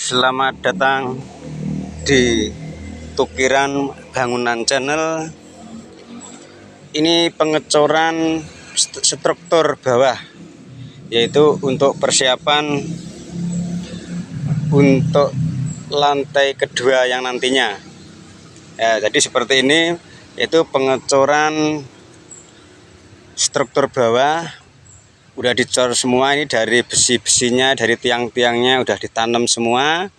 Selamat datang di Tukiran Bangunan Channel. Ini pengecoran struktur bawah, yaitu untuk persiapan untuk lantai kedua yang nantinya. Ya, jadi seperti ini, yaitu pengecoran struktur bawah. Udah dicor semua, ini dari besi-besinya, dari tiang-tiangnya udah ditanam semua,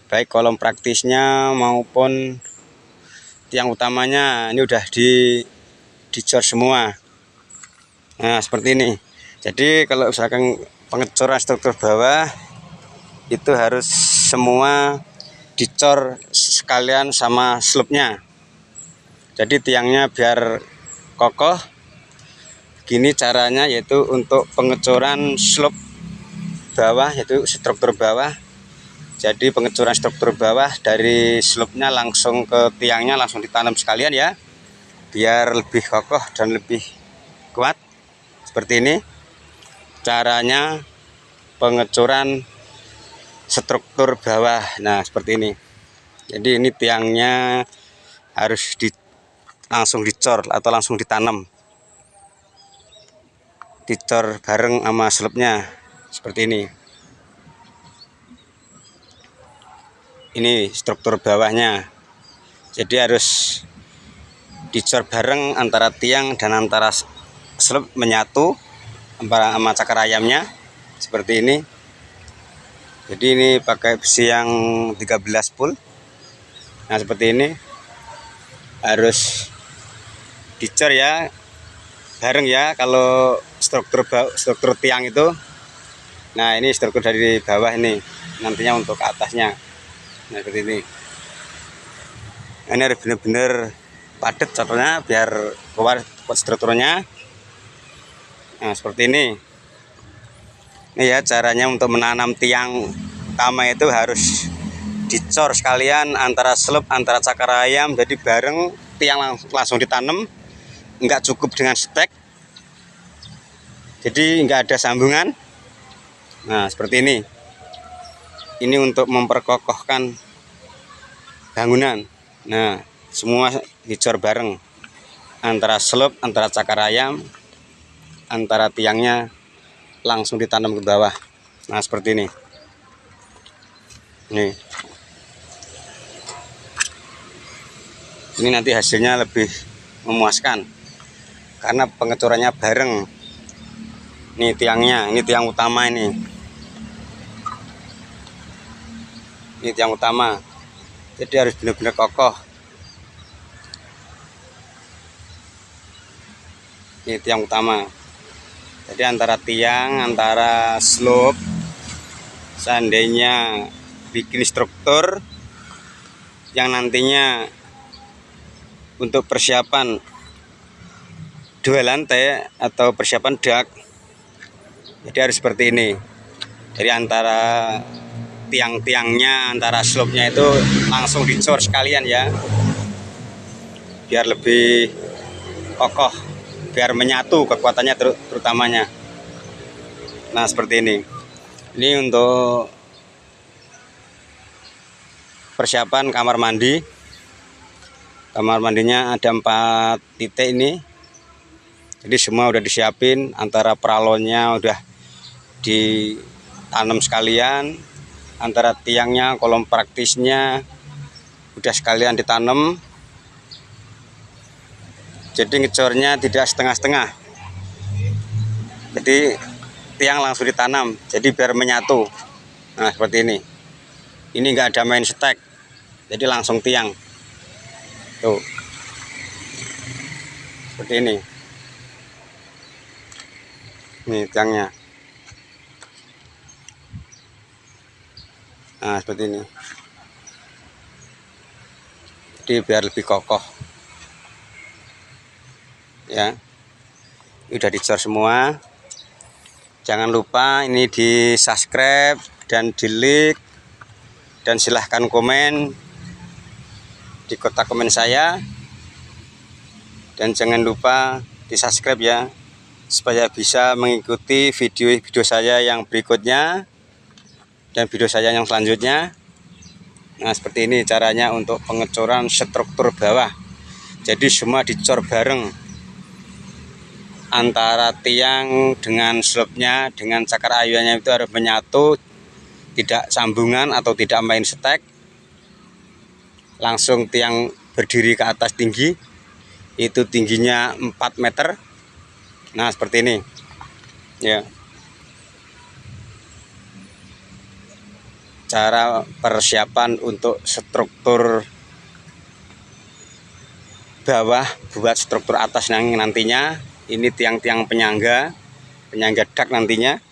baik kolom praktisnya maupun tiang utamanya ini udah dicor semua. Nah seperti ini. Jadi kalau misalkan pengecoran struktur bawah itu harus semua dicor sekalian sama slopnya, jadi tiangnya biar kokoh. Gini caranya, yaitu untuk pengecoran slop bawah, yaitu struktur bawah. Jadi pengecoran struktur bawah dari slopnya langsung ke tiangnya langsung ditanam sekalian ya, biar lebih kokoh dan lebih kuat. Seperti ini caranya pengecoran struktur bawah. Nah seperti ini. Jadi ini tiangnya harus langsung dicor atau langsung ditanam, dicor bareng sama slopnya seperti ini. Ini struktur bawahnya, jadi harus dicor bareng antara tiang dan antara slop, menyatu sama cakar ayamnya seperti ini. Jadi ini pakai besi yang 13 pul. Nah seperti ini harus dicor ya bareng ya, kalau struktur tiang itu. Nah ini struktur dari bawah ini nantinya untuk ke atasnya. Nah seperti ini. Ini harus benar-benar padat contohnya biar kuat strukturnya. Nah seperti ini. Ini ya caranya untuk menanam tiang utama, itu harus dicor sekalian antara slop antara cakar ayam, jadi bareng tiang langsung ditanam, nggak cukup dengan stek, jadi nggak ada sambungan. Nah seperti ini. Ini untuk memperkokohkan bangunan. Nah semua dicor bareng antara slop antara cakar ayam, antara tiangnya langsung ditanam ke bawah. Nah seperti ini. Ini nanti hasilnya lebih memuaskan karena pengecorannya bareng. Ini tiangnya, ini tiang utama ini tiang utama, jadi harus benar-benar kokoh. Ini tiang utama, jadi antara tiang antara slop, seandainya bikin struktur yang nantinya untuk persiapan 2 lantai atau persiapan dak, jadi harus seperti ini. Jadi antara tiang-tiangnya antara slopnya itu langsung dicor sekalian ya, biar lebih kokoh, biar menyatu kekuatannya terutamanya. Nah seperti ini. Ini untuk persiapan kamar mandi. Kamar mandinya ada 4 titik ini, jadi semua udah disiapin, antara peralonnya udah ditanam sekalian, antara tiangnya kolom praktisnya udah sekalian ditanam. Jadi ngecornya tidak setengah-setengah, jadi tiang langsung ditanam, jadi biar menyatu. Nah seperti ini. Ini enggak ada main stek, jadi langsung tiang tuh seperti ini. Nih tiangnya. Nah seperti ini, jadi biar lebih kokoh ya. Udah dicor semua. Jangan lupa ini di subscribe dan di like, dan silahkan komen di kotak komen saya, dan jangan lupa di subscribe ya, supaya bisa mengikuti video-video saya yang berikutnya. dan video saya yang selanjutnya. Nah, seperti ini caranya untuk pengecoran struktur bawah. Jadi semua dicor bareng, antara tiang dengan slope-nya dengan cakar ayuannya itu harus menyatu, tidak sambungan atau tidak main stek. Langsung tiang berdiri ke atas tinggi, itu tingginya 4 meter. Nah, seperti ini ya cara persiapan untuk struktur bawah buat struktur atas yang nantinya. Ini tiang-tiang penyangga dak nantinya.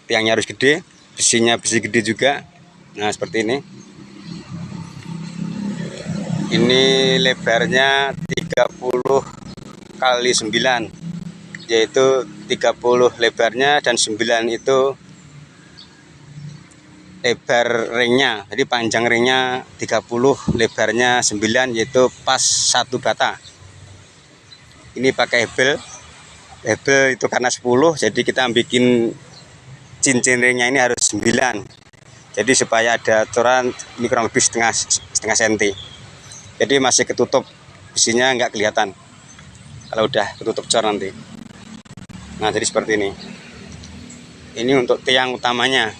Tiangnya harus gede, besinya besi gede juga. Nah, seperti ini. Ini lebarnya 30 kali 9, yaitu 30 lebarnya dan 9 itu lebar ringnya. Jadi panjang ringnya 30, lebarnya 9, yaitu pas 1 bata. Ini pakai hebel itu karena 10, jadi kita bikin cincin ringnya ini harus 9. Jadi supaya ada coran ini kurang lebih setengah senti. Jadi masih ketutup, besinya nggak kelihatan kalau udah ketutup cor nanti. Nah, jadi seperti ini. Ini untuk tiang utamanya.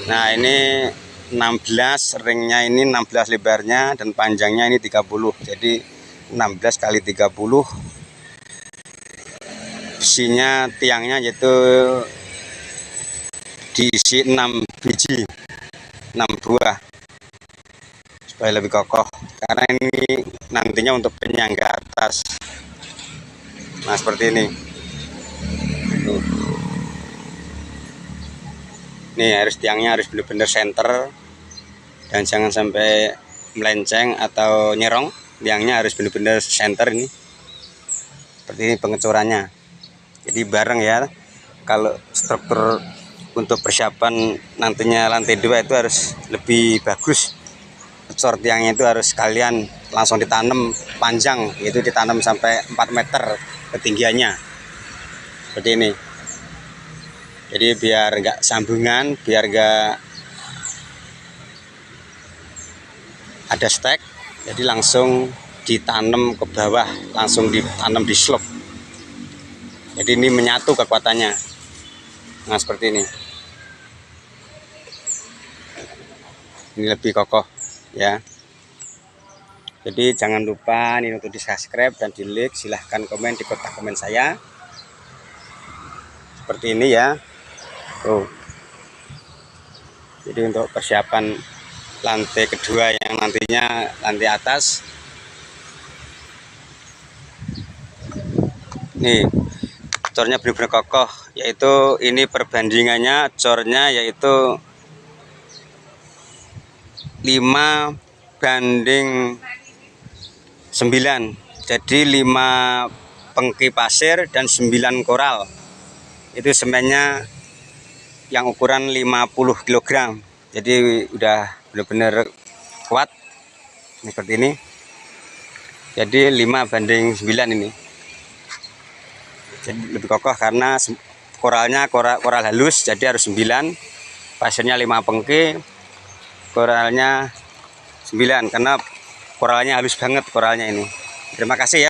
Nah, ini 16, ringnya ini 16 lebarnya dan panjangnya ini 30. Jadi 16 kali 30. Besinya tiangnya yaitu diisi 6 biji, 6 buah, supaya lebih kokoh. Karena ini nantinya untuk penyangga atas. Nah, seperti ini. Nih, harus tiangnya harus benar-benar center dan jangan sampai melenceng atau nyerong. Tiangnya harus benar-benar center ini. Seperti ini pengecorannya. Jadi bareng ya. Kalau struktur untuk persiapan nantinya lantai 2 itu harus lebih bagus. Cor tiangnya itu harus sekalian langsung ditanam panjang, yaitu ditanam sampai 4 meter ketinggiannya. Seperti ini. Jadi biar enggak sambungan, biar enggak ada stek, jadi langsung ditanam ke bawah, langsung ditanam di slope. Jadi ini menyatu kekuatannya. Nah, seperti ini. Ini lebih kokoh ya. Jadi jangan lupa ini untuk di subscribe dan di like. Silahkan komen di kotak komen saya. Seperti ini ya. Tuh. Jadi untuk persiapan lantai kedua yang nantinya lantai atas. Nih, cornya benar-benar kokoh, yaitu ini perbandingannya cornya yaitu 5:9. Jadi 5 pengki pasir dan 9 koral. Itu semennya yang ukuran 50 kg. Jadi udah benar-benar kuat. Ini seperti ini. Jadi 5:9 ini. Jadi lebih kokoh karena koralnya koral halus, jadi harus 9. Pasirnya 5 pengki, koralnya 9 karena koralnya halus banget koralnya ini. Terima kasih ya.